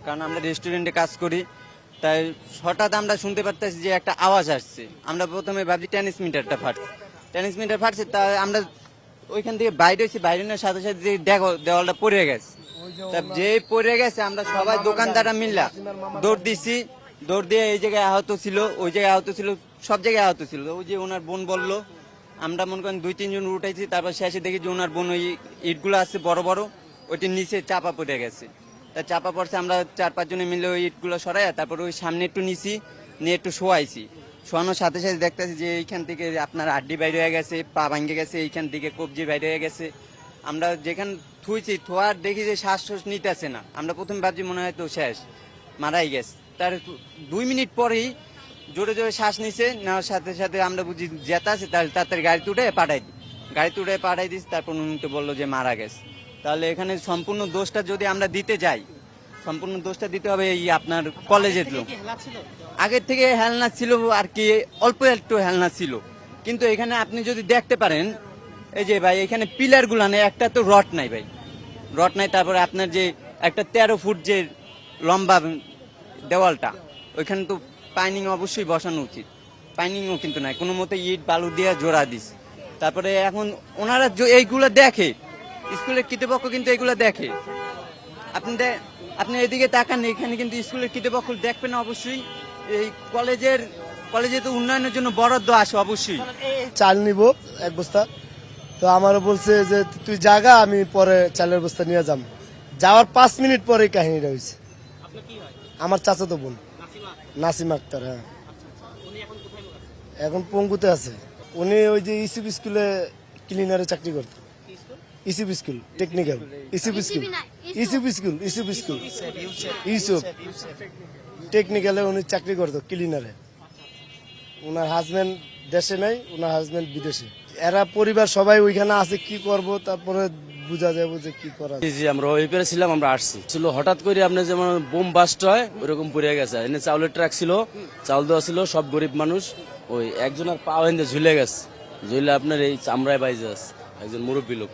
কারণ আমরা রেস্টুরেন্টে কাজ করি। তাই হঠাৎ আমরা শুনতে পারতেছি যে একটা আওয়াজ আসছে। আমরা প্রথমে ভাবছি ট্রান্সমিটারটা ফাটছে, ট্রান্সমিটার ফাটছে। তা আমরা ওইখান থেকে বাইরে হয়েছি, বাইরে নেওয়ার সাথে সাথে যে দেওয়ালটা পড়ে গেছে। তা যে পড়ে গেছে আমরা সবাই দোকানদাররা মিললা দৌড় দিছি। দৌড় দিয়ে এই জায়গায় আহত ছিল, ওই জায়গায় আহত ছিল, সব জায়গায় আহত ছিল। ওই যে ওনার বোন বললো, আমরা মনে করেন 2-3 জন উঠাইছি। তারপর শেষে দেখি যে ওনার বোন ওই ইটগুলো আছে বড় বড়, ওইটির নিচে চাপা পড়ে গেছে। তা চাপা পড়ছে, আমরা 4-5 জনে মিলে ওই ইটগুলো সরাই, তারপর ওই সামনে একটু নিছি, নিয়ে একটু শোয়াইছি। শোয়ানোর সাথে সাথে দেখতেছি যে এইখান থেকে আপনার হাড্ডি বাইরে হয়ে গেছে, পা ভাঙে গেছে, এইখান থেকে কবজি বাইরে হয়ে গেছে। আমরা যেখানে থুইছি থোয়ার দেখি যে শ্বাস নিতেছে না। আমরা প্রথমে ভাবছি মনে হয় তো শেষ, মারাই গেছে। তার 2 মিনিট পরেই জোরে জোরে শ্বাস নিছে, নেওয়ার সাথে সাথে আমরা বুঝি যেতে আছে, তাহলে তাড়াতাড়ি গাড়ি তুলে পাঠাই দিই। গাড়ি তুলে পাঠাই দিস, তারপর উনি তো বললো যে মারা গেছে। তাহলে এখানে সম্পূর্ণ দোষটা যদি আমরা দিতে যাই, সম্পূর্ণ দোষটা দিতে হবে এই আপনার কলেজের লোক। আগের থেকে হেলনা ছিল আর কি, অল্প একটু হেলনা ছিল। কিন্তু এখানে আপনি যদি দেখতে পারেন, এই যে ভাই এখানে পিলার গুলা নেই, একটা তো রড নাই ভাই, রড নাই। তারপরে আপনার যে একটা 13 ফুট যে লম্বা দেওয়ালটা, ওইখানে তো পাইনিং অবশ্যই বসানো উচিত, পাইনিংও কিন্তু নাই, কোনো মতে ইট বালু দিয়ে জোড়া দিস। তারপরে এখন ওনারা এইগুলো দেখে, স্কুলের কর্তৃপক্ষ কিন্তু এইগুলো দেখে। আপনি এদিকে তাকান, এখানে কিন্তু স্কুলের কর্তৃপক্ষ দেখবেন অবশ্যই। এই কলেজে তো উন্নয়নের জন্য বরাদ্দ আসে অবশ্যই। চাল নিব 1 বস্তা, তো আমারও বলছে যে তুই জাগা, আমি পরে চালের বস্তা নিয়ে যাম। যাওয়ার 5 মিনিট পরে কাহিনীটা হয়েছে। আমার চাচাতো বোন নাসিম আক্তার। হ্যাঁ, এখন পঙ্গুতে আছে। উনি ওই যে ইসিপ স্কুলে ক্লিনারে চাকরি করতো। ইসিপ স্কুল টেকনিক্যাল, ইসিপ স্কুল, ইসিপ স্কুল, ইসিপ স্কুল, ইউসুফ টেকনিক্যালে উনি চাকরি করতো ক্লিনারে। ওনার হাজবেন্ড দেশে নাই, ওনার হাজবেন্ড বিদেশে। এরা পরিবার সবাই ওইখানে আছে, কি করব তারপরে বুঝা যাবে যে কি করা। জি, আমরা ওই পেরে ছিলাম, আমরা আসছি ছিল হঠাৎ করে আপনার যেমন বোম বাস্ট হয় ওইরকম পড়ে গেছে। এনে চাউলের ট্রাক ছিল, চাউল দেওয়া ছিল, সব গরিব মানুষ। ওই একজনের পা এনে ঝুলে গেছে, ঝুলে আপনার এই চামড়ায় বাইজে আছে, একজন মুরব্বী লোক।